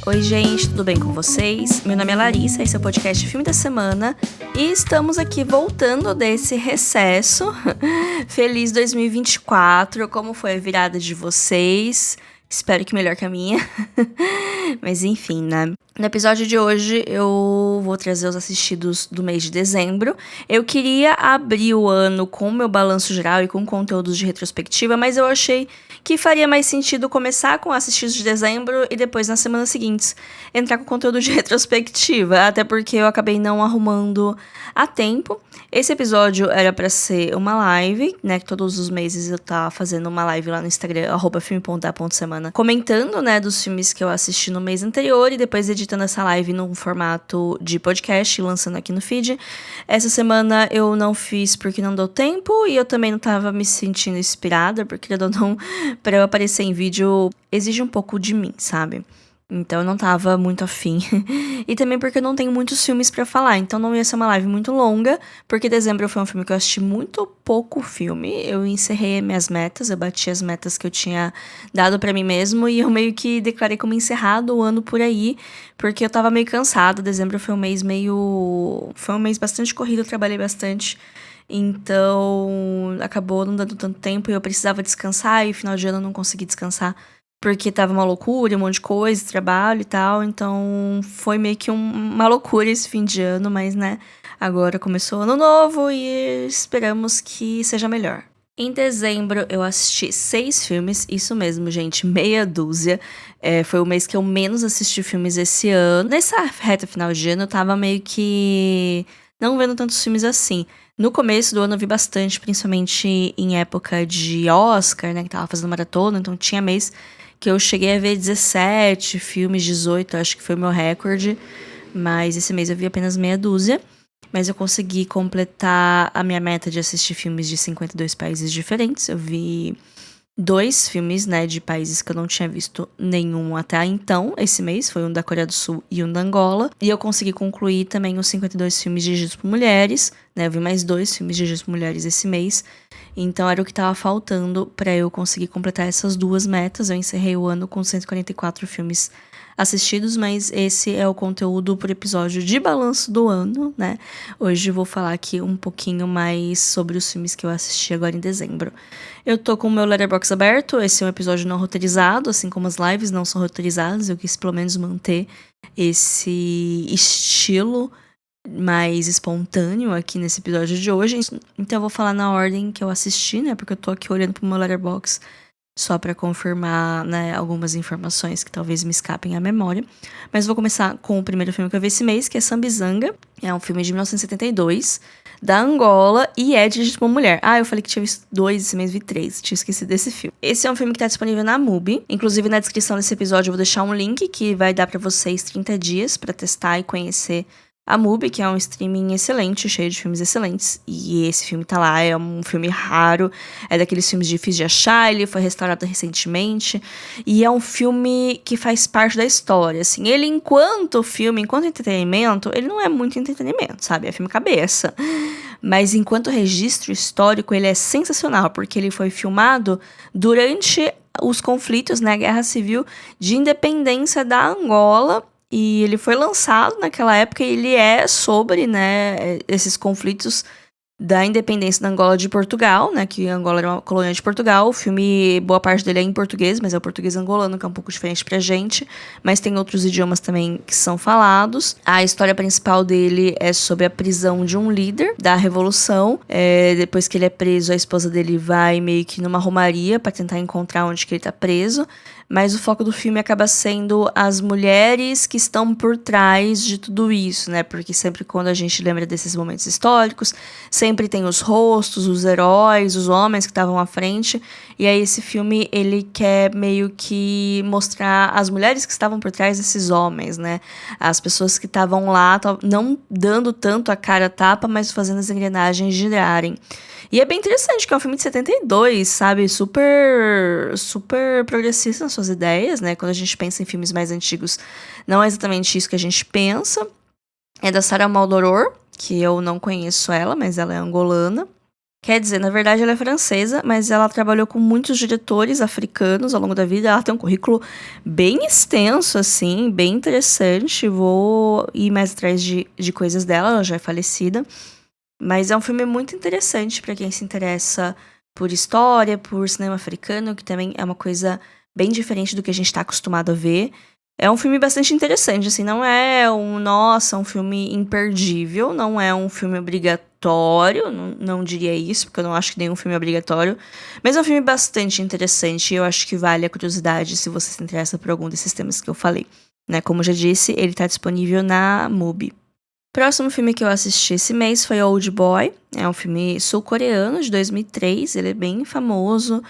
Oi gente, tudo bem com vocês? Meu nome é Larissa, esse é o podcast Filme da Semana e estamos aqui voltando desse recesso. Feliz 2024, como foi a virada de vocês? Espero que melhor que a minha. Mas enfim, né? No episódio de hoje eu vou trazer os assistidos do mês de dezembro. Eu queria abrir o ano com o meu balanço geral e com conteúdos de retrospectiva, mas eu achei que faria mais sentido começar com assistidos de dezembro e depois, nas semanas seguintes, entrar com conteúdo de retrospectiva, até porque eu acabei não arrumando a tempo. Esse episódio era pra ser uma live, né, que todos os meses eu tava fazendo uma live lá no Instagram, @filme.da.semana, comentando, né, dos filmes que eu assisti no mês anterior e depois editando essa live num formato de podcast e lançando aqui no feed. Essa semana eu não fiz porque não deu tempo e eu também não tava me sentindo inspirada, porque não, pra eu aparecer em vídeo exige um pouco de mim, sabe? Então eu não tava muito afim. E também porque eu não tenho muitos filmes pra falar. Então não ia ser uma live muito longa. Porque dezembro foi um filme que eu assisti muito pouco filme. Eu encerrei minhas metas. Eu bati as metas que eu tinha dado pra mim mesmo. E eu meio que declarei como encerrado o ano por aí. Porque eu tava meio cansada. Dezembro foi um mês meio... Foi um mês bastante corrido. Eu trabalhei bastante. Então acabou não dando tanto tempo. E eu precisava descansar. E final de ano eu não consegui descansar. Porque tava uma loucura, um monte de coisa, trabalho e tal. Então, foi meio que uma loucura esse fim de ano. Mas, né, agora começou o ano novo e esperamos que seja melhor. Em dezembro, eu assisti 6 filmes. Isso mesmo, gente, meia dúzia. Foi o mês que eu menos assisti filmes esse ano. Nessa reta final de ano, eu tava meio que não vendo tantos filmes assim. No começo do ano eu vi bastante, principalmente em época de Oscar, né, que tava fazendo maratona. Então, tinha mês que eu cheguei a ver 17 filmes, 18, acho que foi o meu recorde. Mas esse mês eu vi apenas meia dúzia. Mas eu consegui completar a minha meta de assistir filmes de 52 países diferentes. Eu vi 2 filmes, né, de países que eu não tinha visto nenhum até então, esse mês. Foi um da Coreia do Sul e um da Angola. E eu consegui concluir também os 52 filmes dirigidos por mulheres, né. Eu vi mais 2 filmes dirigidos por mulheres esse mês. Então era o que tava faltando pra eu conseguir completar essas 2 metas. Eu encerrei o ano com 144 filmes assistidos, mas esse é o conteúdo por episódio de balanço do ano, né? Hoje eu vou falar aqui um pouquinho mais sobre os filmes que eu assisti agora em dezembro. Eu tô com o meu Letterboxd aberto, esse é um episódio não roteirizado, assim como as lives não são roteirizadas. Eu quis pelo menos manter esse estilo mais espontâneo aqui nesse episódio de hoje. Então eu vou falar na ordem que eu assisti, né? Porque eu tô aqui olhando pro meu Letterboxd só pra confirmar, né, algumas informações que talvez me escapem à memória. Mas vou começar com o primeiro filme que eu vi esse mês, que é Sambizanga. É um filme de 1972, da Angola, e é dirigido por uma mulher. Ah, eu falei que tinha visto 2, esse mês vi 3. Tinha esquecido desse filme. Esse é um filme que tá disponível na MUBI. Inclusive, na descrição desse episódio eu vou deixar um link que vai dar pra vocês 30 dias pra testar e conhecer a MUBI, que é um streaming excelente, cheio de filmes excelentes. E esse filme tá lá, é um filme raro. É daqueles filmes difíceis de achar, ele foi restaurado recentemente. E é um filme que faz parte da história, assim. Ele, enquanto filme, enquanto entretenimento, ele não é muito entretenimento, sabe? É filme cabeça. Mas enquanto registro histórico, ele é sensacional, porque ele foi filmado durante os conflitos, né? Guerra Civil de Independência da Angola. E ele foi lançado naquela época e ele é sobre, né, esses conflitos da independência da Angola de Portugal, né, que Angola era uma colônia de Portugal. O filme, boa parte dele é em português, mas é o português angolano, que é um pouco diferente pra gente. Mas tem outros idiomas também que são falados. A história principal dele é sobre a prisão de um líder da revolução. Depois que ele é preso, a esposa dele vai meio que numa romaria pra tentar encontrar onde que ele tá preso. Mas o foco do filme acaba sendo as mulheres que estão por trás de tudo isso, né? Porque sempre quando a gente lembra desses momentos históricos, sempre tem os rostos, os heróis, os homens que estavam à frente. E aí esse filme, ele quer meio que mostrar as mulheres que estavam por trás desses homens, né? As pessoas que estavam lá, não dando tanto a cara a tapa, mas fazendo as engrenagens girarem. E é bem interessante, que é um filme de 72, sabe? Super, super progressista nas suas ideias, né? Quando a gente pensa em filmes mais antigos, não é exatamente isso que a gente pensa. É da Sarah Maldoror, que eu não conheço ela, mas ela é angolana. Quer dizer, na verdade ela é francesa, mas ela trabalhou com muitos diretores africanos ao longo da vida. Ela tem um currículo bem extenso, assim, bem interessante. Vou ir mais atrás de coisas dela, ela já é falecida. Mas é um filme muito interessante para quem se interessa por história, por cinema africano, que também é uma coisa bem diferente do que a gente tá acostumado a ver. É um filme bastante interessante, assim, não é um filme imperdível, não é um filme obrigatório, não diria isso, porque eu não acho que nenhum filme é obrigatório, mas é um filme bastante interessante e eu acho que vale a curiosidade se você se interessa por algum desses temas que eu falei, né? Como eu já disse, ele tá disponível na MUBI. Próximo filme que eu assisti esse mês foi Old Boy. É um filme sul-coreano de 2003. Ele é bem famoso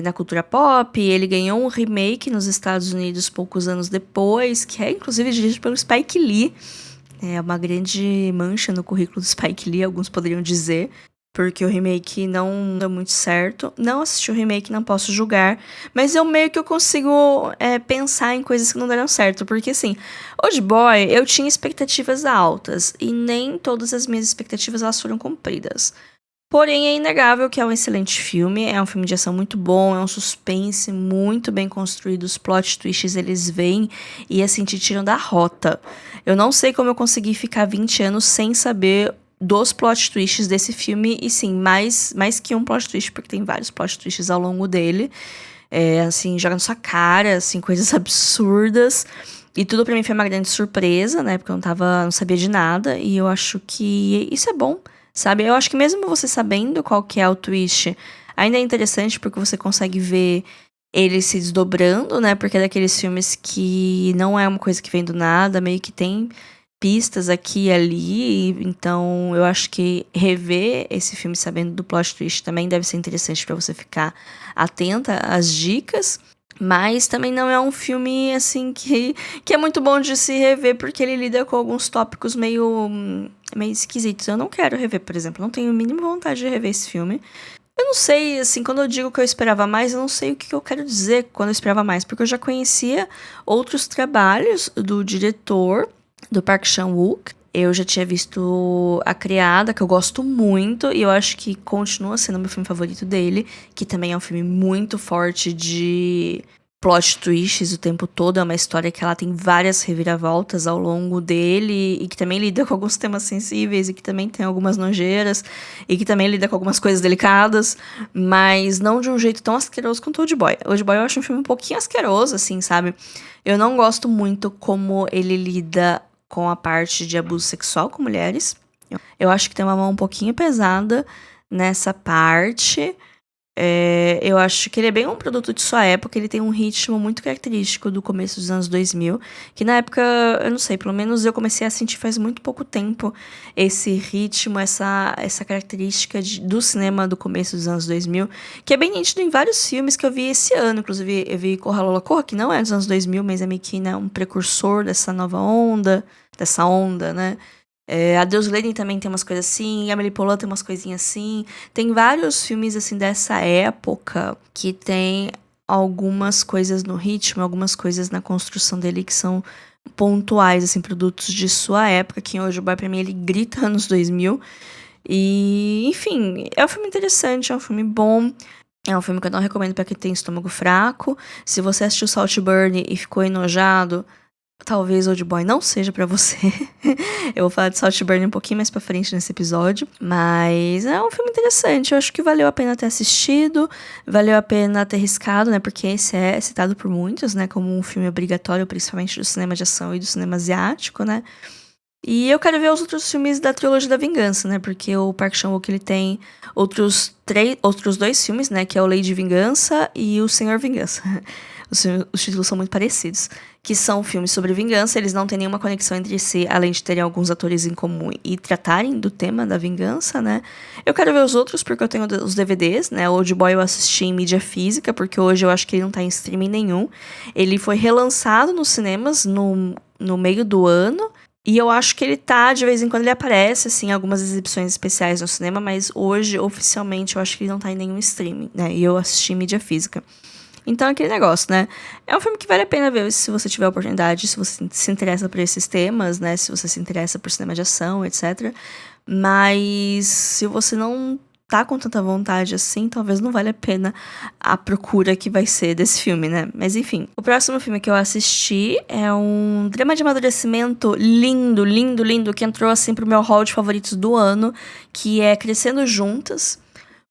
na cultura pop. Ele ganhou um remake nos Estados Unidos poucos anos depois, que é inclusive dirigido pelo Spike Lee. É uma grande mancha no currículo do Spike Lee, alguns poderiam dizer, porque o remake não deu muito certo. Não assisti o remake, não posso julgar, mas eu meio que eu consigo pensar em coisas que não deram certo, porque assim, Old Boy, eu tinha expectativas altas, e nem todas as minhas expectativas elas foram cumpridas. Porém, é inegável que é um excelente filme, é um filme de ação muito bom, é um suspense muito bem construído, os plot twists eles vêm e assim te tiram da rota. Eu não sei como eu consegui ficar 20 anos sem saber dos plot twists desse filme, e sim, mais que um plot twist, porque tem vários plot twists ao longo dele, assim, joga na sua cara, assim, coisas absurdas, e tudo pra mim foi uma grande surpresa, né, porque eu não sabia de nada, e eu acho que isso é bom, sabe? Eu acho que mesmo você sabendo qual que é o twist, ainda é interessante porque você consegue ver ele se desdobrando, né? Porque é daqueles filmes que não é uma coisa que vem do nada, meio que tem pistas aqui e ali. Então, eu acho que rever esse filme sabendo do plot twist também deve ser interessante pra você ficar atenta às dicas. Mas também não é um filme, assim, que é muito bom de se rever, porque ele lida com alguns tópicos meio esquisitos. Eu não quero rever, por exemplo. Não tenho a mínima vontade de rever esse filme. Eu não sei, assim, quando eu digo que eu esperava mais, eu não sei o que eu quero dizer quando eu esperava mais, porque eu já conhecia outros trabalhos do diretor, do Park Chan-wook. Eu já tinha visto A Criada, que eu gosto muito, e eu acho que continua sendo meu filme favorito dele, que também é um filme muito forte de plot twists o tempo todo. É uma história que ela tem várias reviravoltas ao longo dele, e que também lida com alguns temas sensíveis, e que também tem algumas nojeiras, e que também lida com algumas coisas delicadas, mas não de um jeito tão asqueroso quanto Old Boy. Old Boy eu acho um filme um pouquinho asqueroso, assim, sabe? Eu não gosto muito como ele lida com a parte de abuso sexual com mulheres. Eu acho que tem uma mão um pouquinho pesada nessa parte. Eu acho que ele é bem um produto de sua época, ele tem um ritmo muito característico do começo dos anos 2000, que na época, eu não sei, pelo menos eu comecei a sentir faz muito pouco tempo esse ritmo, essa característica do cinema do começo dos anos 2000, que é bem nítido em vários filmes que eu vi esse ano. Inclusive eu vi Corra Lola Corra, que não é dos anos 2000, mas é meio que, né, um precursor dessa nova onda, né? A Deus Lenin também tem umas coisas assim, Amélie Poulain tem umas coisinhas assim. Tem vários filmes, assim, dessa época que tem algumas coisas no ritmo, algumas coisas na construção dele que são pontuais, assim, produtos de sua época, que hoje o Boy, pra mim, ele grita anos 2000. E, enfim, é um filme interessante, é um filme bom. É um filme que eu não recomendo pra quem tem estômago fraco. Se você assistiu Saltburn e ficou enojado, talvez Old Boy não seja pra você. Eu vou falar de Saltburn um pouquinho mais pra frente nesse episódio. Mas é um filme interessante. Eu acho que valeu a pena ter assistido. Valeu a pena ter riscado, né? Porque esse é citado por muitos, né? Como um filme obrigatório, principalmente do cinema de ação e do cinema asiático, né? E eu quero ver os outros filmes da trilogia da Vingança, né? Porque o Park Chan-wook, ele tem outros 2 filmes, né? Que é o Lei de Vingança e o Senhor Vingança. Os títulos são muito parecidos. Que são filmes sobre vingança, eles não têm nenhuma conexão entre si, além de terem alguns atores em comum e tratarem do tema da vingança, né? Eu quero ver os outros porque eu tenho os DVDs, né? O Old Boy eu assisti em mídia física, porque hoje eu acho que ele não tá em streaming nenhum. Ele foi relançado nos cinemas no meio do ano. E eu acho que ele tá, de vez em quando ele aparece, assim, em algumas exibições especiais no cinema, mas hoje, oficialmente, eu acho que ele não tá em nenhum streaming, né? E eu assisti em mídia física. Então, aquele negócio, né? É um filme que vale a pena ver se você tiver oportunidade, se você se interessa por esses temas, né? Se você se interessa por cinema de ação, etc. Mas se você não tá com tanta vontade assim, talvez não valha a pena a procura que vai ser desse filme, né? Mas enfim, o próximo filme que eu assisti é um drama de amadurecimento lindo, lindo, lindo, que entrou assim pro meu hall de favoritos do ano, que é Crescendo Juntas.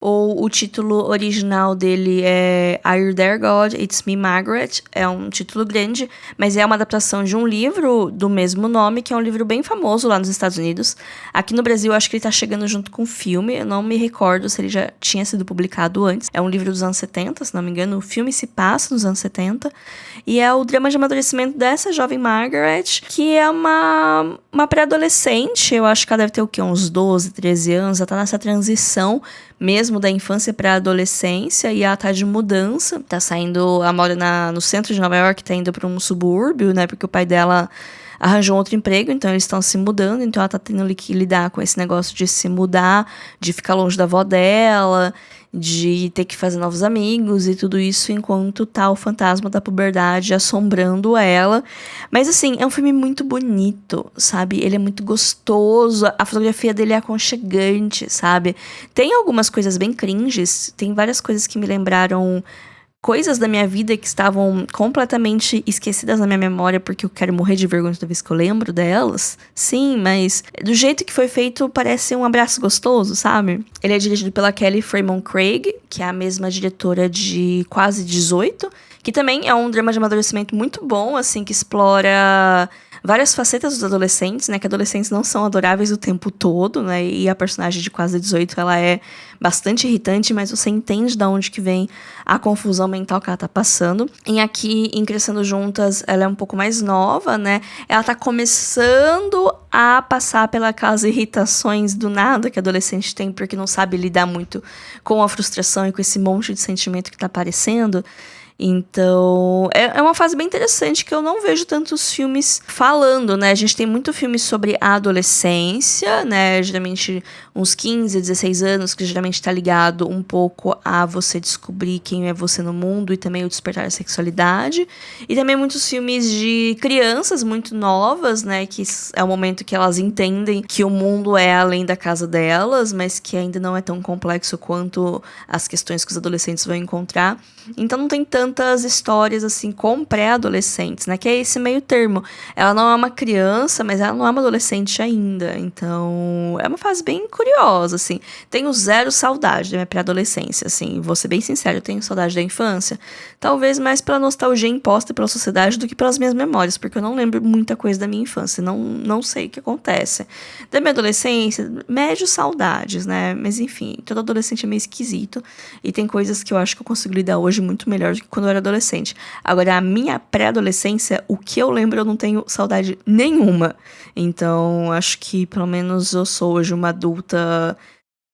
Ou o título original dele é Are You There, God? It's Me, Margaret. É um título grande, mas é uma adaptação de um livro do mesmo nome, que é um livro bem famoso lá nos Estados Unidos. Aqui no Brasil, eu acho que ele tá chegando junto com o filme. Eu não me recordo se ele já tinha sido publicado antes. É um livro dos anos 70, se não me engano. O filme se passa nos anos 70. E é o drama de amadurecimento dessa jovem Margaret, que é uma pré-adolescente. Eu acho que ela deve ter o quê? Uns 12, 13 anos. Ela tá nessa transição mesmo da infância para a adolescência, e ela tá de mudança, tá saindo, ela mora no centro de Nova York, tá indo para um subúrbio, né, porque o pai dela arranjou outro emprego, então eles estão se mudando, então ela tá tendo que lidar com esse negócio de se mudar, de ficar longe da avó dela, de ter que fazer novos amigos e tudo isso enquanto tá o fantasma da puberdade assombrando ela. Mas assim, é um filme muito bonito, sabe? Ele é muito gostoso, a fotografia dele é aconchegante, sabe? Tem algumas coisas bem cringes, tem várias coisas que me lembraram coisas da minha vida que estavam completamente esquecidas na minha memória porque eu quero morrer de vergonha toda vez que eu lembro delas. Sim, mas do jeito que foi feito, parece um abraço gostoso, sabe? Ele é dirigido pela Kelly Fremon Craig, que é a mesma diretora de Quase 18, que também é um drama de amadurecimento muito bom, assim, que explora várias facetas dos adolescentes, né? Que adolescentes não são adoráveis o tempo todo, né? E a personagem de Quase 18, ela é bastante irritante, mas você entende de onde que vem a confusão mental que ela tá passando. E aqui, em Crescendo Juntas, ela é um pouco mais nova, né? Ela tá começando a passar pelas irritações do nada que a adolescente tem, porque não sabe lidar muito com a frustração e com esse monte de sentimento que tá aparecendo. Então, é uma fase bem interessante que eu não vejo tantos filmes falando, né? A gente tem muito filme sobre a adolescência, né? Geralmente uns 15, 16 anos, que geralmente tá ligado um pouco a você descobrir quem é você no mundo e também o despertar da sexualidade. E também muitos filmes de crianças muito novas, né? Que é o momento que elas entendem que o mundo é além da casa delas, mas que ainda não é tão complexo quanto as questões que os adolescentes vão encontrar. Então não tem tantas histórias assim com pré-adolescentes, né? Que é esse meio termo. Ela não é uma criança, mas ela não é uma adolescente ainda. Então é uma fase bem curiosa, assim. Tenho zero saudade da minha pré-adolescência, assim. Vou ser bem sincero, eu tenho saudade da infância. Talvez mais pela nostalgia imposta pela sociedade do que pelas minhas memórias, porque eu não lembro muita coisa da minha infância. Não sei o que acontece. Da minha adolescência, médio saudades, né? Mas enfim, todo adolescente é meio esquisito. E tem coisas que eu acho que eu consigo lidar hoje muito melhor do que quando eu era adolescente. Agora, a minha pré-adolescência, o que eu lembro, eu não tenho saudade nenhuma. Então, acho que pelo menos eu sou hoje uma adulta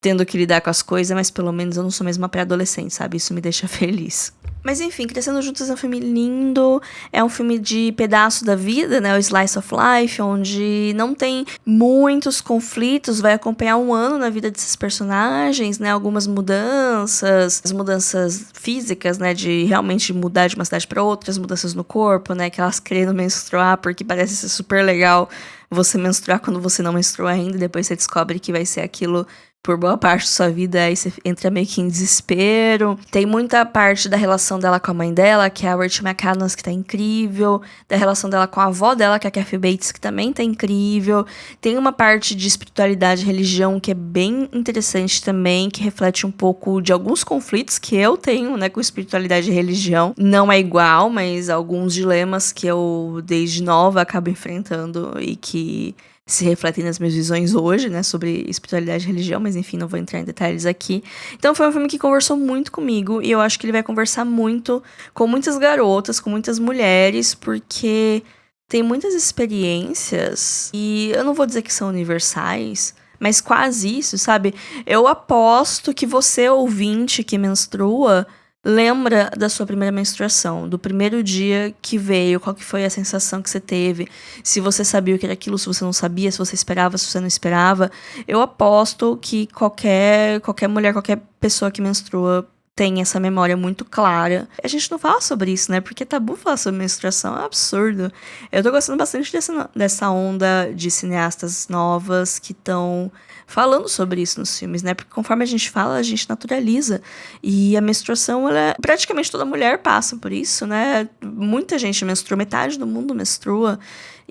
tendo que lidar com as coisas, mas pelo menos eu não sou mesmo uma pré-adolescente, sabe? Isso me deixa feliz. Mas enfim, Crescendo Juntos é um filme lindo, é um filme de pedaço da vida, né, o Slice of Life, onde não tem muitos conflitos, vai acompanhar um ano na vida desses personagens, né, algumas mudanças, as mudanças físicas, né, de realmente mudar de uma cidade para outra, as mudanças no corpo, né, que elas querendo menstruar, porque parece ser super legal você menstruar quando você não menstruou ainda, e depois você descobre que vai ser aquilo por boa parte da sua vida, aí você entra meio que em desespero. Tem muita parte da relação dela com a mãe dela, que é a Rachel McAdams, que tá incrível. Da relação dela com a avó dela, que é a Kathy Bates, que também tá incrível. Tem uma parte de espiritualidade e religião que é bem interessante também, que reflete um pouco de alguns conflitos que eu tenho, né, com espiritualidade e religião. Não é igual, mas alguns dilemas que eu, desde nova, acabo enfrentando e que se refletem nas minhas visões hoje, né, sobre espiritualidade e religião, mas enfim, não vou entrar em detalhes aqui. Então foi um filme que conversou muito comigo, e eu acho que ele vai conversar muito com muitas garotas, com muitas mulheres, porque tem muitas experiências, e eu não vou dizer que são universais, mas quase isso, sabe? Eu aposto que você, ouvinte que menstrua, lembra da sua primeira menstruação, do primeiro dia que veio, qual que foi a sensação que você teve, se você sabia o que era aquilo, se você não sabia, se você esperava, se você não esperava. Eu aposto que qualquer mulher, qualquer pessoa que menstrua tem essa memória muito clara. A gente não fala sobre isso, né? Porque é tabu falar sobre menstruação, é um absurdo. Eu tô gostando bastante dessa onda de cineastas novas que estão falando sobre isso nos filmes, né? Porque conforme a gente fala, a gente naturaliza. E a menstruação, praticamente toda mulher passa por isso, né? Muita gente menstrua, metade do mundo menstrua.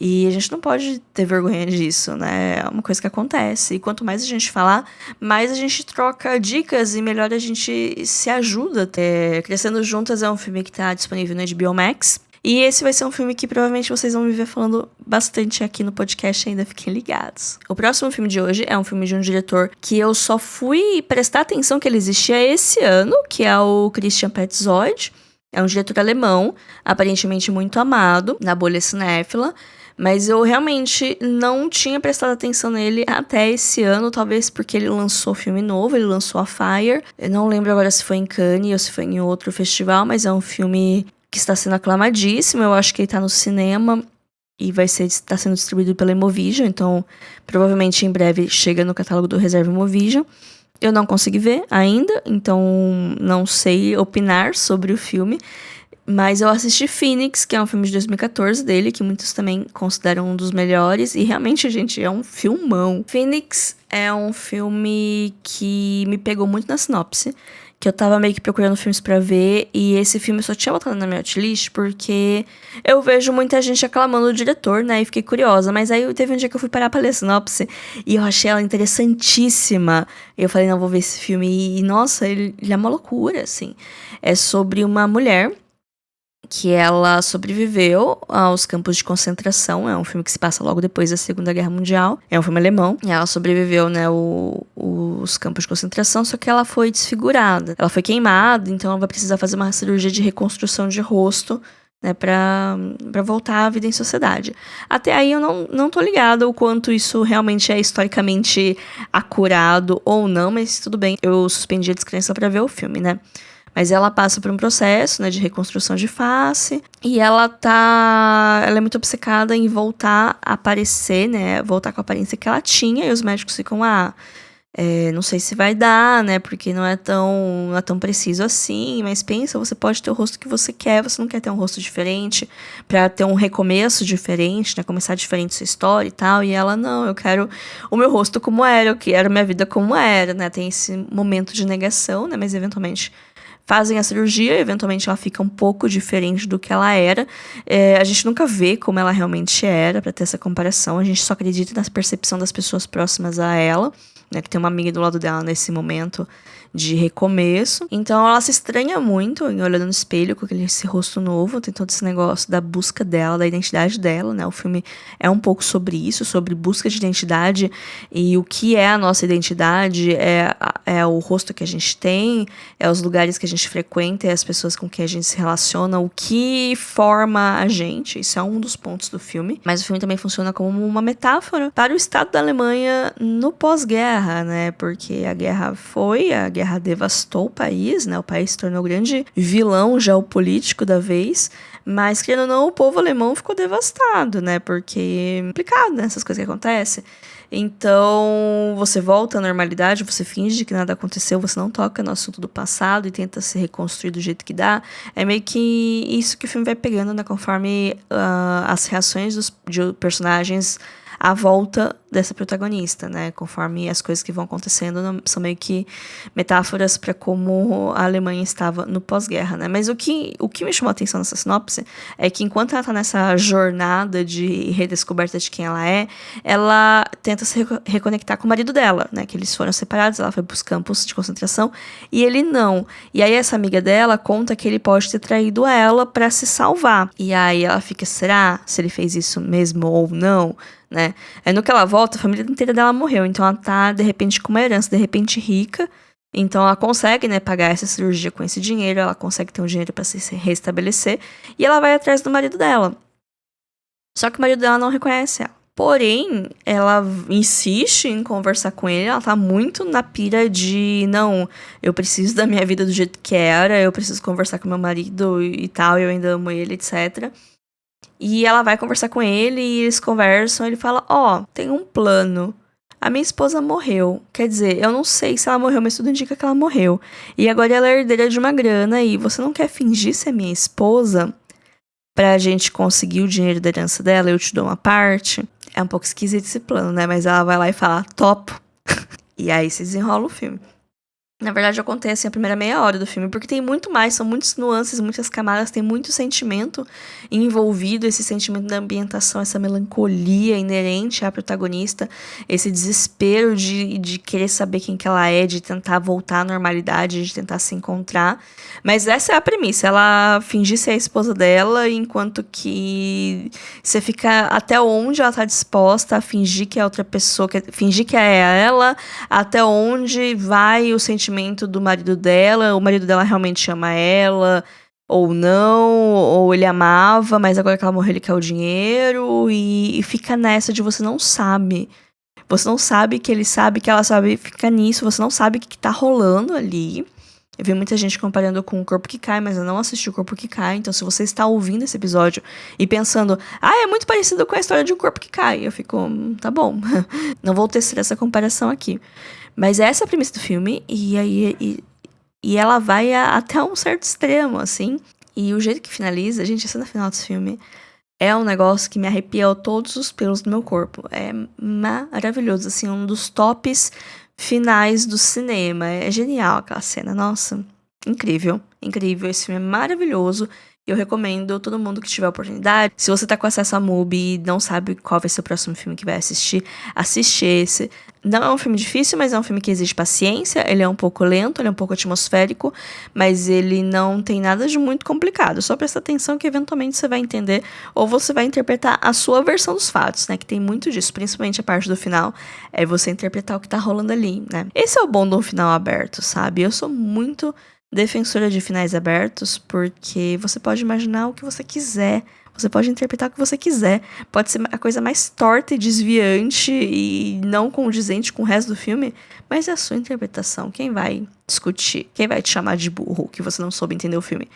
E a gente não pode ter vergonha disso, né? É uma coisa que acontece. E quanto mais a gente falar, mais a gente troca dicas e melhor a gente se ajuda. Crescendo Juntas é um filme que tá disponível no HBO Max. E esse vai ser um filme que provavelmente vocês vão me ver falando bastante aqui no podcast, ainda fiquem ligados. O próximo filme de hoje é um filme de um diretor que eu só fui prestar atenção que ele existia esse ano, que é o Christian Petzold. É um diretor alemão, aparentemente muito amado na bolha cinéfila. Mas eu realmente não tinha prestado atenção nele até esse ano, talvez porque ele lançou filme novo, ele lançou A Fire. Eu não lembro agora se foi em Cannes ou se foi em outro festival, mas é um filme que está sendo aclamadíssimo. Eu acho que ele tá no cinema e está sendo distribuído pela Imovision, então provavelmente em breve chega no catálogo do Reserva Imovision. Eu não consegui ver ainda, então não sei opinar sobre o filme. Mas eu assisti Phoenix, que é um filme de 2014 dele, que muitos também consideram um dos melhores. E realmente, gente, é um filmão. Phoenix é um filme que me pegou muito na sinopse. Que eu tava meio que procurando filmes pra ver. E esse filme só tinha botado na minha watchlist porque eu vejo muita gente aclamando o diretor, né? E fiquei curiosa. Mas aí teve um dia que eu fui parar pra ler a sinopse. E eu achei ela interessantíssima. E eu falei, não, vou ver esse filme. E nossa, ele é uma loucura, assim. É sobre uma mulher que ela sobreviveu aos campos de concentração. É um filme que se passa logo depois da Segunda Guerra Mundial. É um filme alemão. E ela sobreviveu, né, os campos de concentração, só que ela foi desfigurada. Ela foi queimada, então ela vai precisar fazer uma cirurgia de reconstrução de rosto, né, pra voltar à vida em sociedade. Até aí eu não tô ligada o quanto isso realmente é historicamente acurado ou não, mas tudo bem. Eu suspendi a descrença pra ver o filme, né. Mas ela passa por um processo, né, de reconstrução de face. E ela é muito obcecada em voltar a aparecer, né? Voltar com a aparência que ela tinha. E os médicos ficam, não sei se vai dar, né? Porque não é tão preciso assim. Mas pensa, você pode ter o rosto que você quer. Você não quer ter um rosto diferente pra ter um recomeço diferente, né? Começar diferente sua história e tal. E ela, não, eu quero o meu rosto como era. Eu quero minha vida como era, né? Tem esse momento de negação, né? Mas eventualmente fazem a cirurgia, eventualmente ela fica um pouco diferente do que ela era. A gente nunca vê como ela realmente era, pra ter essa comparação. A gente só acredita na percepção das pessoas próximas a ela, né, que tem uma amiga do lado dela nesse momento de recomeço. Então ela se estranha muito em olhando no espelho com esse rosto novo. Tem todo esse negócio da busca dela, da identidade dela, né? O filme é um pouco sobre isso, sobre busca de identidade e o que é a nossa identidade, é o rosto que a gente tem, é os lugares que a gente frequenta, é as pessoas com quem a gente se relaciona, o que forma a gente. Isso é um dos pontos do filme. Mas o filme também funciona como uma metáfora para o estado da Alemanha no pós-guerra, né? Porque a guerra devastou o país, né? O país se tornou o grande vilão geopolítico da vez. Mas, querendo ou não, o povo alemão ficou devastado, né? Porque é complicado, né? Essas coisas que acontecem. Então, você volta à normalidade, você finge que nada aconteceu, você não toca no assunto do passado e tenta se reconstruir do jeito que dá. É meio que isso que o filme vai pegando, né? Conforme as reações de personagens à volta dessa protagonista, né? Conforme as coisas que vão acontecendo são meio que metáforas para como a Alemanha estava no pós-guerra, né? Mas o que me chamou a atenção nessa sinopse é que enquanto ela tá nessa jornada de redescoberta de quem ela tenta se reconectar com o marido dela, né? Que eles foram separados, ela foi pros campos de concentração e ele não. E aí essa amiga dela conta que ele pode ter traído ela para se salvar. E aí ela fica, será se ele fez isso mesmo ou não? Né? Aí no que ela volta, a família inteira dela morreu. Então ela tá, de repente, com uma herança, de repente, rica. Então ela consegue, né, pagar essa cirurgia com esse dinheiro. Ela consegue ter um dinheiro pra se restabelecer. E ela vai atrás do marido dela. Só que o marido dela não reconhece ela. Porém, ela insiste em conversar com ele. Ela tá muito na pira de, não, eu preciso da minha vida do jeito que era. Eu preciso conversar com meu marido e tal. Eu ainda amo ele, etc. E ela vai conversar com ele e eles conversam. Ele fala, tem um plano. A minha esposa morreu. Quer dizer, eu não sei se ela morreu, mas tudo indica que ela morreu. E agora ela é herdeira de uma grana e você não quer fingir ser minha esposa pra gente conseguir o dinheiro da herança dela, eu te dou uma parte. É um pouco esquisito esse plano, né? Mas ela vai lá e fala, topo. E aí se desenrola o filme. Na verdade, eu contei assim a primeira meia hora do filme, porque tem muito mais, são muitas nuances, muitas camadas, tem muito sentimento envolvido, esse sentimento da ambientação, essa melancolia inerente à protagonista, esse desespero de querer saber quem que ela é, de tentar voltar à normalidade, de tentar se encontrar. Mas essa é a premissa, ela fingir ser a esposa dela, enquanto que você fica até onde ela tá disposta a fingir que é outra pessoa, fingir que é ela, até onde vai o sentimento do marido dela, o marido dela realmente ama ela, ou não, ou ele amava, mas agora que ela morreu ele quer o dinheiro, e fica nessa de você não sabe. Você não sabe que ele sabe, que ela sabe, fica nisso, você não sabe o que tá rolando ali. Eu vi muita gente comparando com O Corpo que Cai, mas eu não assisti O Corpo que Cai, então se você está ouvindo esse episódio e pensando, é muito parecido com a história de O Corpo que Cai, eu fico, tá bom, não vou tecer essa comparação aqui. Mas essa é a premissa do filme, e ela vai até um certo extremo, assim. E o jeito que finaliza, gente, a cena final desse filme é um negócio que me arrepia todos os pelos do meu corpo. É maravilhoso, assim, um dos tops finais do cinema. É genial aquela cena, nossa, incrível, incrível. Esse filme é maravilhoso. Eu recomendo a todo mundo que tiver oportunidade. Se você tá com acesso a Mubi e não sabe qual vai ser o próximo filme que vai assistir, assiste esse. Não é um filme difícil, mas é um filme que exige paciência. Ele é um pouco lento, ele é um pouco atmosférico, mas ele não tem nada de muito complicado. Só presta atenção que eventualmente você vai entender ou você vai interpretar a sua versão dos fatos, né? Que tem muito disso, principalmente a parte do final, é você interpretar o que tá rolando ali, né? Esse é o bom de um final aberto, sabe? Eu sou muito defensora de finais abertos, porque você pode imaginar o que você quiser, você pode interpretar o que você quiser, pode ser a coisa mais torta e desviante e não condizente com o resto do filme, mas é a sua interpretação. Quem vai discutir? Quem vai te chamar de burro que você não soube entender o filme?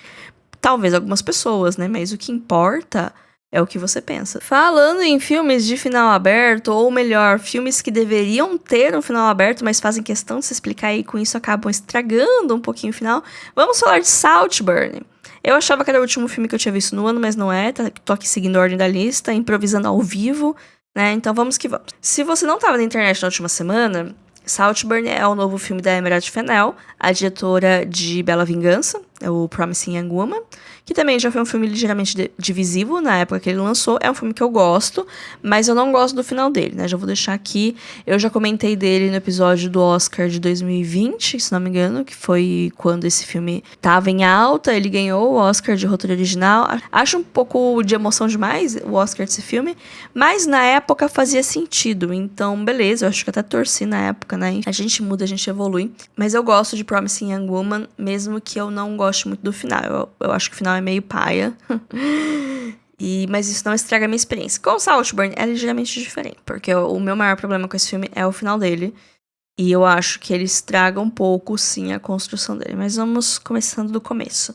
Talvez algumas pessoas, né? Mas o que importa é o que você pensa. Falando em filmes de final aberto, ou melhor, filmes que deveriam ter um final aberto, mas fazem questão de se explicar e com isso acabam estragando um pouquinho o final, vamos falar de Saltburn. Eu achava que era o último filme que eu tinha visto no ano, mas não é. Tô aqui seguindo a ordem da lista, improvisando ao vivo, né? Então vamos que vamos. Se você não tava na internet na última semana, Saltburn é o novo filme da Emerald Fennell, a diretora de Bela Vingança, o Promising Young Woman, que também já foi um filme ligeiramente divisivo na época que ele lançou. É um filme que eu gosto, mas eu não gosto do final dele, né? Já vou deixar aqui. Eu já comentei dele no episódio do Oscar de 2020, se não me engano, que foi quando esse filme tava em alta. Ele ganhou o Oscar de roteiro original. Acho um pouco de emoção demais o Oscar desse filme, mas na época fazia sentido. Então, beleza, eu acho que até torci na época, né? A gente muda, a gente evolui. Mas eu gosto de Promising Young Woman, mesmo que eu não goste muito do final. Eu acho que o final é meio paia. Mas isso não estraga a minha experiência. Com o Saltburn é ligeiramente diferente, porque o meu maior problema com esse filme é o final dele. E eu acho que ele estraga um pouco, sim, a construção dele. Mas vamos começando do começo.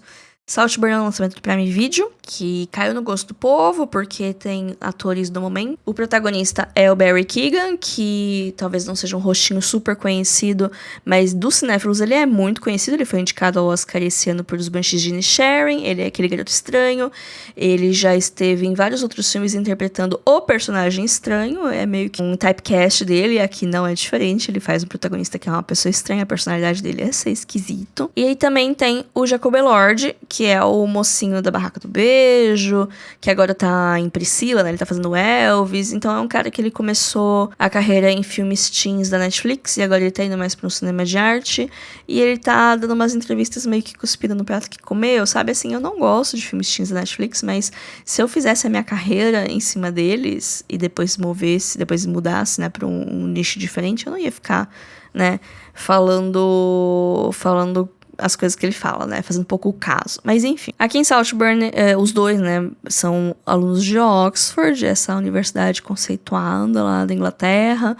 Saltburn é um lançamento do Prime Video, que caiu no gosto do povo, porque tem atores do momento. O protagonista é o Barry Keoghan, que talvez não seja um rostinho super conhecido, mas dos cinéfilos ele é muito conhecido. Ele foi indicado ao Oscar esse ano por Os Banshees de Inisherin. Ele é aquele garoto estranho. Ele já esteve em vários outros filmes interpretando o personagem estranho. É meio que um typecast dele, aqui não é diferente. Ele faz um protagonista que é uma pessoa estranha, a personalidade dele é ser esquisito. E aí também tem o Jacob Elord, que é o mocinho da Barraca do Beijo, que agora tá em Priscila, né? Ele tá fazendo Elvis. Então é um cara que ele começou a carreira em filmes teens da Netflix e agora ele tá indo mais pra um cinema de arte. E ele tá dando umas entrevistas meio que cuspindo no prato que comeu, sabe? Assim, eu não gosto de filmes teens da Netflix, mas se eu fizesse a minha carreira em cima deles e depois mudasse, né, pra um nicho diferente, eu não ia ficar, né, falando as coisas que ele fala, né? Fazendo um pouco o caso. Mas enfim. Aqui em Saltburn, os dois, né? São alunos de Oxford, essa universidade conceituada lá da Inglaterra,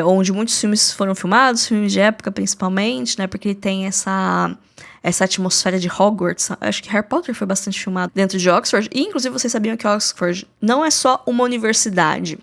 onde muitos filmes foram filmados, filmes de época principalmente, né? Porque ele tem essa atmosfera de Hogwarts. Acho que Harry Potter foi bastante filmado dentro de Oxford. E, inclusive, vocês sabiam que Oxford não é só uma universidade,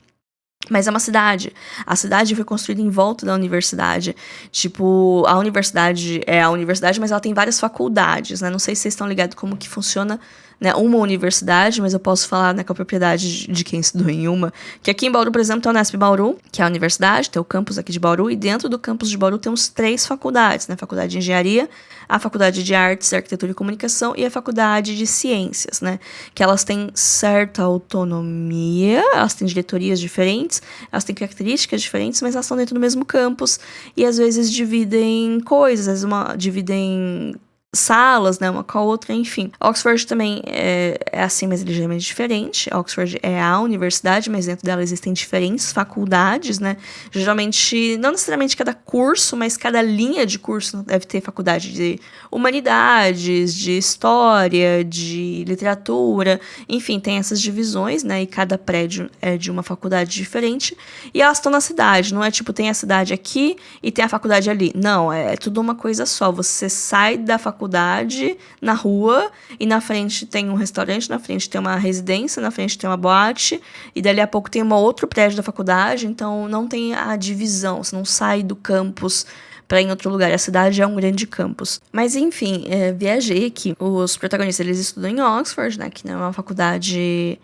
Mas é uma cidade. A cidade foi construída em volta da universidade. Tipo, a universidade é a universidade, mas ela tem várias faculdades, né? Não sei se vocês estão ligados como que funciona, né, uma universidade, mas eu posso falar, né, com a propriedade de quem estudou em uma. Que aqui em Bauru, por exemplo, tem o Unesp Bauru, que é a universidade, tem o campus aqui de Bauru, e dentro do campus de Bauru tem uns 3 faculdades, né? A Faculdade de Engenharia, a Faculdade de Artes, Arquitetura e Comunicação e a Faculdade de Ciências, né? Que elas têm certa autonomia, elas têm diretorias diferentes, elas têm características diferentes, mas elas estão dentro do mesmo campus e às vezes dividem coisas, às vezes dividem salas, né, uma com a outra, enfim. Oxford também é assim, mas ligeiramente diferente. Oxford é a universidade, mas dentro dela existem diferentes faculdades, né? Geralmente, não necessariamente cada curso, mas cada linha de curso deve ter faculdade de humanidades, de história, de literatura, enfim, tem essas divisões, né? E cada prédio é de uma faculdade diferente. E elas estão na cidade, não é tipo, tem a cidade aqui e tem a faculdade ali. Não, é tudo uma coisa só. Você sai da faculdade na rua e na frente tem um restaurante, na frente tem uma residência, na frente tem uma boate e dali a pouco tem um outro prédio da faculdade, então não tem a divisão, você não sai do campus para ir em outro lugar, a cidade é um grande campus. Mas enfim, viajei aqui. Os protagonistas, eles estudam em Oxford, né, que não é uma faculdade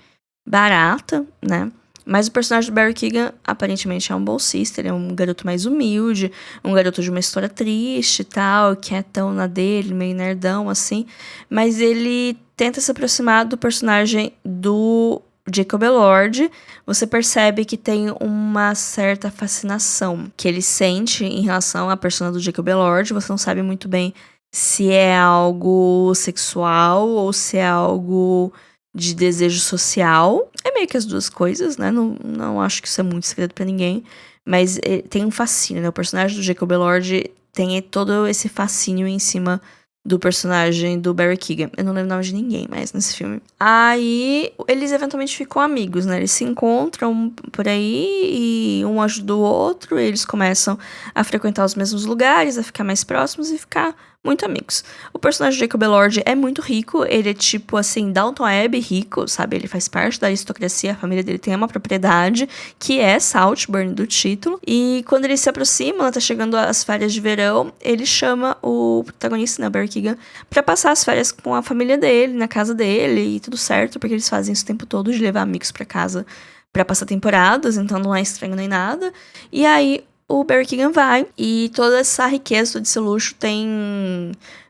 barata, né? Mas o personagem do Barry Keoghan, aparentemente, é um bolsista. Ele é um garoto mais humilde, um garoto de uma história triste e tal, quietão na dele, meio nerdão, assim. Mas ele tenta se aproximar do personagem do Jacob Elord. Você percebe que tem uma certa fascinação que ele sente em relação à persona do Jacob Elord. Você não sabe muito bem se é algo sexual ou se é algo de desejo social. É meio que as duas coisas, né? Não acho que isso é muito segredo pra ninguém. Mas tem um fascínio, né? O personagem do Jacob Elord tem todo esse fascínio em cima do personagem do Barry Keoghan. Eu não lembro o nome de ninguém mais nesse filme. Aí, eles eventualmente ficam amigos, né? Eles se encontram por aí e um ajuda o outro. E eles começam a frequentar os mesmos lugares, a ficar mais próximos e ficar muito amigos. O personagem de Jacob Elord é muito rico, ele é tipo assim, Downton Abbey rico, sabe? Ele faz parte da aristocracia, a família dele tem uma propriedade, que é Saltburn, do título. E quando eles se aproximam, tá chegando as férias de verão, ele chama o protagonista, né, o Barry Keoghan, pra passar as férias com a família dele, na casa dele, e tudo certo, porque eles fazem isso o tempo todo, de levar amigos pra casa pra passar temporadas, então não é estranho nem nada. E aí, o Barry Keoghan vai, e toda essa riqueza, todo esse luxo tem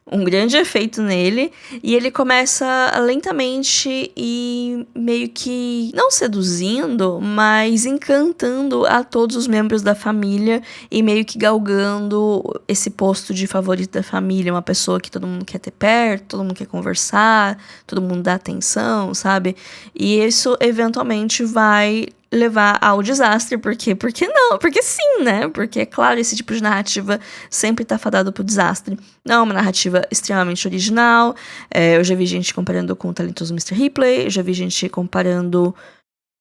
um grande efeito nele, e ele começa lentamente e meio que, não seduzindo, mas encantando a todos os membros da família e meio que galgando esse posto de favorito da família, uma pessoa que todo mundo quer ter perto, todo mundo quer conversar, todo mundo dá atenção, sabe? E isso eventualmente vai levar ao desastre, porque não? Porque sim, né? Porque, é claro, esse tipo de narrativa sempre tá fadado pro desastre. Não é uma narrativa extremamente original. Eu já vi gente comparando com o talentoso Mr. Ripley, eu já vi gente comparando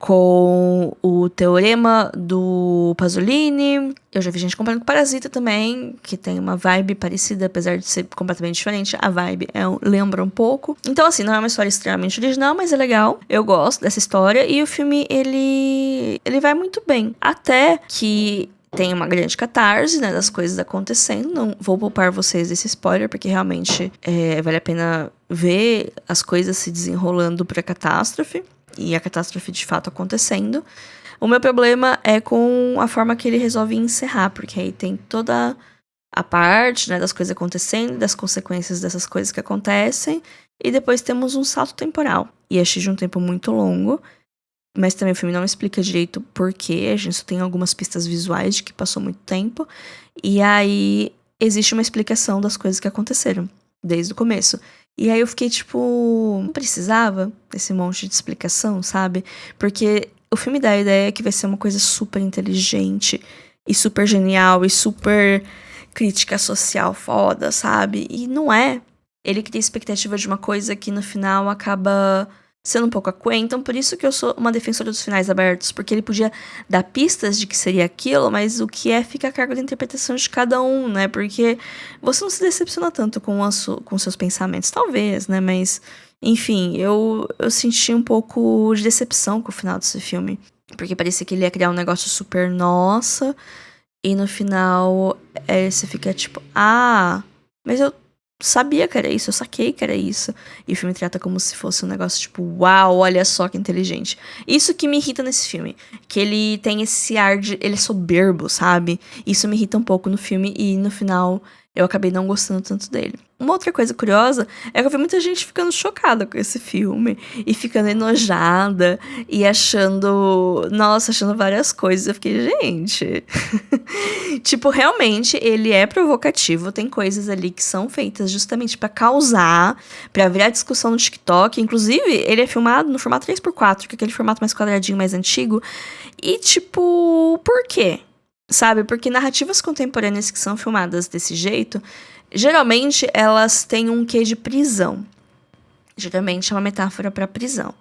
com o Teorema do Pasolini. Eu já vi gente comparando com Parasita também, que tem uma vibe parecida, apesar de ser completamente diferente. A vibe lembra um pouco. Então, assim, não é uma história extremamente original, mas é legal. Eu gosto dessa história. E o filme, ele vai muito bem. Até que tem uma grande catarse, né, das coisas acontecendo. Não vou poupar vocês desse spoiler, porque realmente vale a pena ver as coisas se desenrolando pra catástrofe. E a catástrofe de fato acontecendo. O meu problema é com a forma que ele resolve encerrar, porque aí tem toda a parte, né, das coisas acontecendo, das consequências dessas coisas que acontecem, e depois temos um salto temporal. E achei de um tempo muito longo, mas também o filme não explica direito por quê, a gente só tem algumas pistas visuais de que passou muito tempo, e aí existe uma explicação das coisas que aconteceram, desde o começo. E aí eu fiquei tipo, não precisava desse monte de explicação, sabe? Porque o filme dá a ideia que vai ser uma coisa super inteligente e super genial e super crítica social foda, sabe? E não é. Ele cria expectativa de uma coisa que no final acaba sendo um pouco aquém. Então por isso que eu sou uma defensora dos finais abertos, porque ele podia dar pistas de que seria aquilo, mas o que fica a cargo da interpretação de cada um, né? Porque você não se decepciona tanto com seus pensamentos, talvez, né? Mas, enfim, eu senti um pouco de decepção com o final desse filme. Porque parecia que ele ia criar um negócio super nossa. E no final, você fica tipo, mas eu sabia que era isso, eu saquei que era isso. E o filme trata como se fosse um negócio tipo, uau, olha só que inteligente. Isso que me irrita nesse filme. Que ele tem esse ar de. Ele é soberbo, sabe? Isso me irrita um pouco no filme. E no final, eu acabei não gostando tanto dele. Uma outra coisa curiosa é que eu vi muita gente ficando chocada com esse filme. E ficando enojada. E achando. Nossa, achando várias coisas. Eu fiquei, gente. Tipo, realmente, ele é provocativo. Tem coisas ali que são feitas justamente pra causar, pra virar discussão no TikTok. Inclusive, ele é filmado no formato 3x4, que é aquele formato mais quadradinho, mais antigo. E, tipo, por quê? Sabe? Porque narrativas contemporâneas que são filmadas desse jeito, geralmente elas têm um quê de prisão. Geralmente é uma metáfora pra prisão.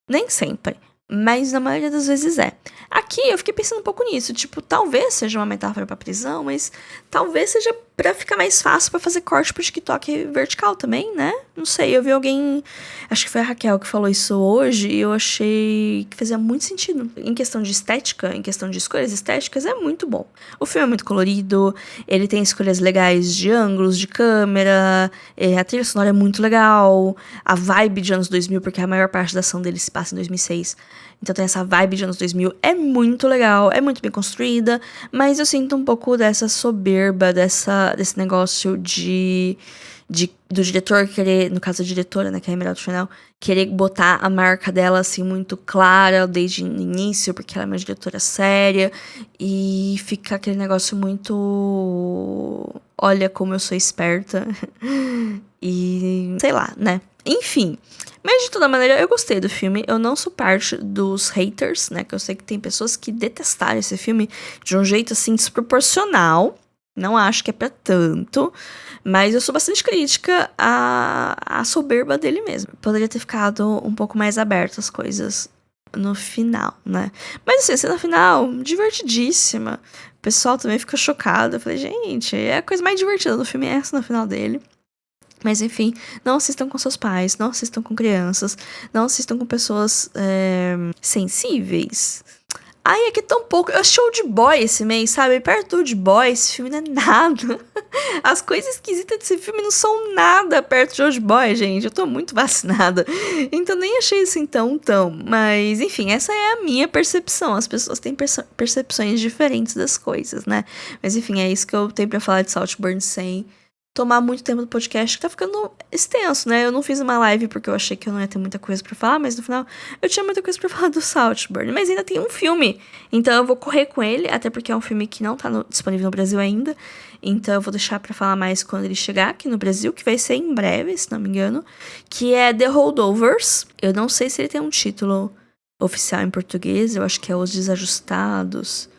Nem sempre, mas na maioria das vezes é. Aqui eu fiquei pensando um pouco nisso, tipo, talvez seja uma metáfora pra prisão, mas talvez seja pra ficar mais fácil pra fazer corte pro TikTok vertical também, né? Não sei, eu vi alguém, acho que foi a Raquel que falou isso hoje, e eu achei que fazia muito sentido. Em questão de estética, em questão de escolhas estéticas, é muito bom. O filme é muito colorido, ele tem escolhas legais de ângulos, de câmera, a trilha sonora é muito legal, a vibe de anos 2000, porque a maior parte da ação dele se passa em 2006. Então tem essa vibe de anos 2000, é muito legal, é muito bem construída, mas eu sinto um pouco dessa soberba, desse negócio do diretor querer, no caso a diretora, né, que é a Emerald Fennell, querer botar a marca dela, assim, muito clara desde o início, porque ela é uma diretora séria, e fica aquele negócio muito... Olha como eu sou esperta. E... sei lá, né? Enfim... Mas, de toda maneira, eu gostei do filme. Eu não sou parte dos haters, né? Que eu sei que tem pessoas que detestaram esse filme de um jeito, assim, desproporcional. Não acho que é pra tanto. Mas eu sou bastante crítica à soberba dele mesmo. Poderia ter ficado um pouco mais aberto as coisas no final, né? Mas, assim, a cena final, divertidíssima. O pessoal também ficou chocado. Eu falei, gente, a coisa mais divertida do filme é essa no final dele. Mas enfim, não assistam com seus pais, não assistam com crianças, não assistam com pessoas sensíveis. Ai, é que tão pouco. Eu achei Old Boy esse mês, sabe? Perto do Old Boy, esse filme não é nada. As coisas esquisitas desse filme não são nada perto de Old Boy, gente. Eu tô muito vacinada. Então nem achei assim tão. Mas, enfim, essa é a minha percepção. As pessoas têm percepções diferentes das coisas, né? Mas, enfim, é isso que eu tenho pra falar de Saltburn sem tomar muito tempo do podcast, que tá ficando extenso, né? Eu não fiz uma live porque eu achei que eu não ia ter muita coisa pra falar, mas no final eu tinha muita coisa pra falar do Saltburn. Mas ainda tem um filme, então eu vou correr com ele, até porque é um filme que não tá disponível no Brasil ainda. Então eu vou deixar pra falar mais quando ele chegar aqui no Brasil, que vai ser em breve, se não me engano, que é The Holdovers. Eu não sei se ele tem um título oficial em português, eu acho que é Os Desajustados.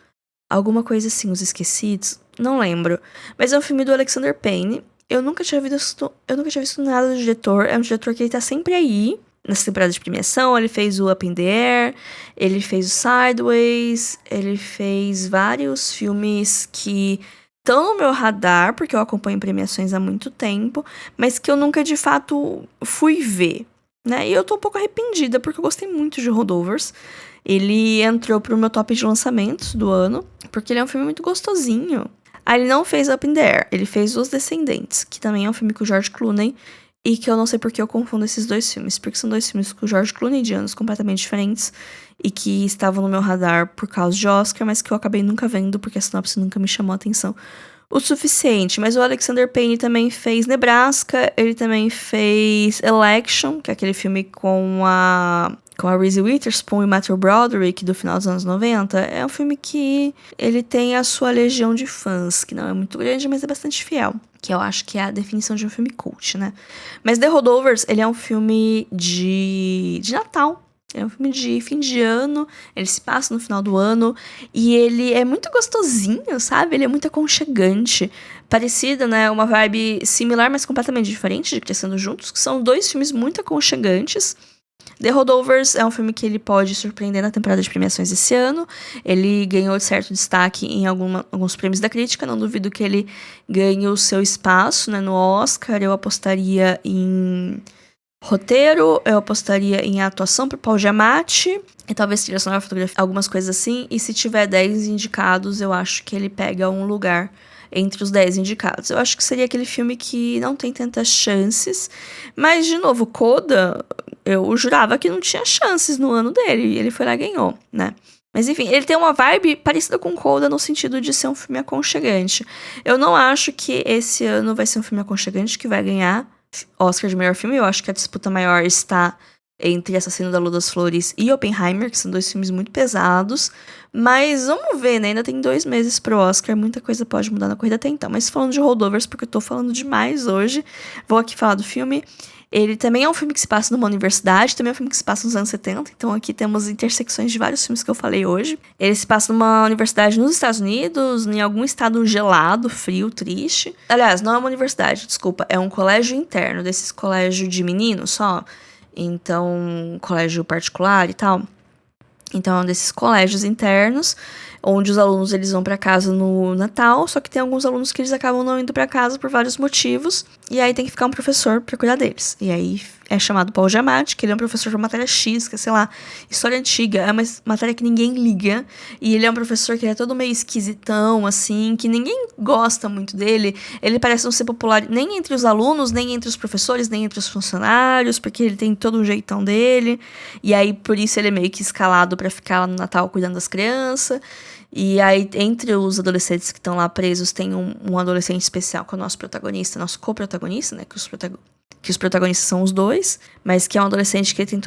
Alguma coisa assim, Os Esquecidos. Não lembro. Mas é um filme do Alexander Payne. Eu nunca tinha visto nada do diretor. É um diretor que ele tá sempre aí. Nessa temporada de premiação, ele fez o Up in the Air, ele fez o Sideways, ele fez vários filmes que estão no meu radar, porque eu acompanho premiações há muito tempo, mas que eu nunca de fato fui ver, né? E eu tô um pouco arrependida, porque eu gostei muito de Holdovers. Ele entrou pro meu top de lançamentos do ano, porque ele é um filme muito gostosinho. Ah, ele não fez Up in the Air, ele fez Os Descendentes, que também é um filme com o George Clooney, e que eu não sei porque eu confundo esses dois filmes, porque são dois filmes com o George Clooney de anos completamente diferentes, e que estavam no meu radar por causa de Oscar, mas que eu acabei nunca vendo, porque a sinopse nunca me chamou a atenção o suficiente. Mas o Alexander Payne também fez Nebraska, ele também fez Election, que é aquele filme com a Reese Witherspoon e Matthew Broderick do final dos anos 90. É um filme que ele tem a sua legião de fãs, que não é muito grande, mas é bastante fiel. Que eu acho que é a definição de um filme cult, né? Mas The Holdovers, ele é um filme de Natal. É um filme de fim de ano, ele se passa no final do ano, e ele é muito gostosinho, sabe? Ele é muito aconchegante. Parecido, né? Uma vibe similar, mas completamente diferente de Crescendo Juntos, que são dois filmes muito aconchegantes. The Holdovers é um filme que ele pode surpreender na temporada de premiações esse ano. Ele ganhou certo destaque em alguns prêmios da crítica. Não duvido que ele ganhe o seu espaço, né, no Oscar. Eu apostaria em Roteiro, eu apostaria em atuação pro Paul Giamatti. E talvez trilha sonora, fotografia, algumas coisas assim. E se tiver 10 indicados, eu acho que ele pega um lugar entre os 10 indicados. Eu acho que seria aquele filme que não tem tantas chances. Mas, de novo, Coda, eu jurava que não tinha chances no ano dele. E ele foi lá e ganhou, né? Mas enfim, ele tem uma vibe parecida com Coda no sentido de ser um filme aconchegante. Eu não acho que esse ano vai ser um filme aconchegante que vai ganhar Oscar de melhor filme. Eu acho que a disputa maior está entre Assassino da Lua das Flores e Oppenheimer, que são 2 filmes muito pesados. Mas vamos ver, né? Ainda tem 2 meses pro Oscar, muita coisa pode mudar na corrida até então. Mas falando de holdovers, porque eu tô falando demais hoje, vou aqui falar do filme. Ele também é um filme que se passa numa universidade, também é um filme que se passa nos anos 70, então aqui temos intersecções de vários filmes que eu falei hoje. Ele se passa numa universidade nos Estados Unidos, em algum estado gelado, frio, triste. Aliás, não é uma universidade, desculpa, é um colégio interno, desses colégios de meninos só. Então, colégio particular e tal. Então, é um desses colégios internos, onde os alunos eles vão para casa no Natal, só que tem alguns alunos que eles acabam não indo para casa por vários motivos, e aí tem que ficar um professor para cuidar deles. E aí é chamado Paul Giamatti, que ele é um professor de uma matéria X, que é, sei lá, história antiga, é uma matéria que ninguém liga, e ele é um professor que ele é todo meio esquisitão, assim, que ninguém gosta muito dele. Ele parece não ser popular nem entre os alunos, nem entre os professores, nem entre os funcionários, porque ele tem todo um jeitão dele, e aí por isso ele é meio que escalado para ficar lá no Natal cuidando das crianças. E aí, entre os adolescentes que estão lá presos, tem um adolescente especial, que é o nosso protagonista, nosso co-protagonista, né? Que os protagonistas são os 2, mas que é um adolescente que tem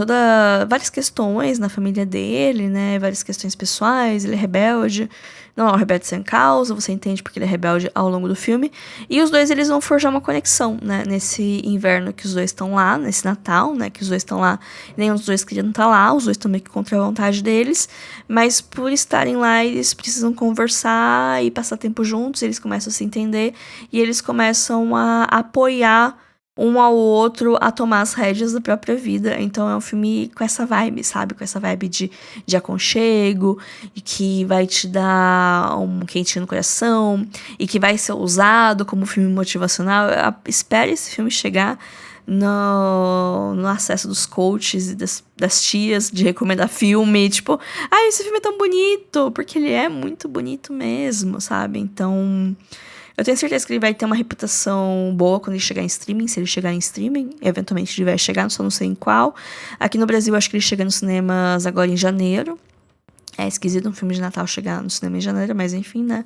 várias questões na família dele, né? Várias questões pessoais, ele é rebelde. Não é um rebelde sem causa, você entende porque ele é rebelde ao longo do filme. E os 2, eles vão forjar uma conexão, né? Nesse inverno que os 2 estão lá, nesse Natal, né? Que os 2 estão lá, nenhum dos 2 queriam estar lá, os 2 estão meio que contra a vontade deles. Mas por estarem lá, eles precisam conversar e passar tempo juntos, eles começam a se entender e eles começam a apoiar um ao outro a tomar as rédeas da própria vida. Então é um filme com essa vibe, sabe? Com essa vibe de aconchego, e que vai te dar um quentinho no coração, e que vai ser usado como filme motivacional. Espere esse filme chegar no acesso dos coaches e das tias de recomendar filme, tipo, esse filme é tão bonito, porque ele é muito bonito mesmo, sabe? Então, eu tenho certeza que ele vai ter uma reputação boa quando ele chegar em streaming, se ele chegar em streaming. Eventualmente ele vai chegar, só não sei em qual. Aqui no Brasil, acho que ele chega nos cinemas agora em janeiro. É esquisito um filme de Natal chegar no cinema em janeiro, mas enfim, né?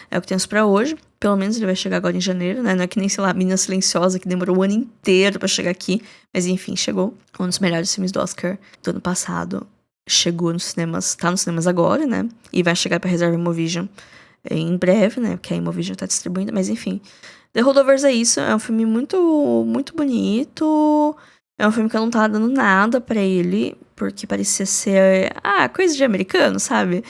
É o que temos pra hoje. Pelo menos ele vai chegar agora em janeiro, né? Não é que nem, sei lá, Menina Silenciosa, que demorou o ano inteiro pra chegar aqui. Mas enfim, chegou. Um dos melhores filmes do Oscar do ano passado. Chegou nos cinemas, tá nos cinemas agora, né? E vai chegar pra reserva Imovision em breve, né? Porque a Imovision tá distribuindo, mas enfim. The Holdovers é isso, é um filme muito, muito bonito. É um filme que eu não tava dando nada pra ele, porque parecia ser, coisa de americano, sabe?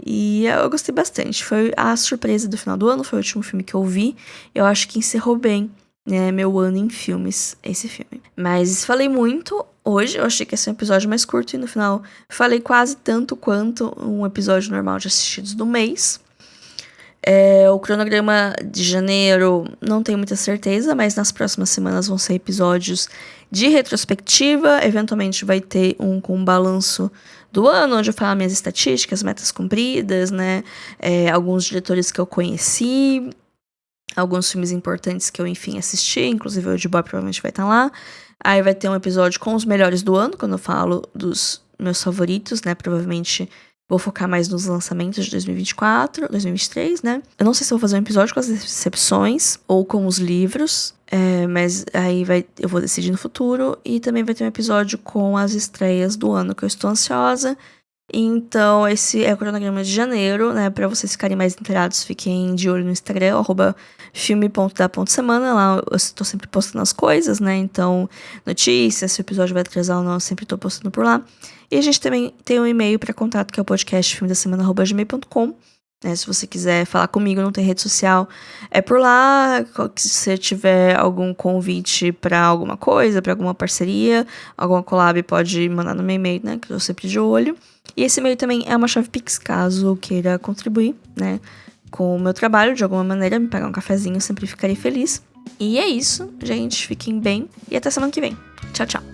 E eu gostei bastante. Foi a surpresa do final do ano, foi o último filme que eu vi. Eu acho que encerrou bem, né, meu ano em filmes, esse filme. Mas falei muito hoje, eu achei que ia ser um episódio mais curto, e no final falei quase tanto quanto um episódio normal de assistidos do mês. O cronograma de janeiro não tenho muita certeza, mas nas próximas semanas vão ser episódios de retrospectiva. Eventualmente vai ter um com um balanço do ano, onde eu falo minhas estatísticas, metas cumpridas, né? Alguns diretores que eu conheci, alguns filmes importantes que eu, enfim, assisti, inclusive o de Boy provavelmente vai estar lá. Aí vai ter um episódio com os melhores do ano, quando eu falo dos meus favoritos, né? Provavelmente vou focar mais nos lançamentos de 2024, 2023, né? Eu não sei se eu vou fazer um episódio com as decepções ou com os livros, mas aí eu vou decidir no futuro. E também vai ter um episódio com as estreias do ano, que eu estou ansiosa. Então, esse é o cronograma de janeiro, né? Pra vocês ficarem mais inteirados, fiquem de olho no Instagram, @filme.da.semana. Lá eu estou sempre postando as coisas, né? Então, notícias, se o episódio vai atrasar ou não, eu sempre estou postando por lá. E a gente também tem um e-mail para contato, que é o podcast filmedassemana@gmail.com. Se você quiser falar comigo, não tem rede social, é por lá. Se você tiver algum convite para alguma coisa, para alguma parceria, alguma collab, pode mandar no meu e-mail, né? Que eu tô sempre de olho. E esse e-mail também é uma chave Pix, caso queira contribuir, né, com o meu trabalho de alguma maneira, me pagar um cafezinho, eu sempre ficarei feliz. E é isso, gente. Fiquem bem e até semana que vem. Tchau, tchau.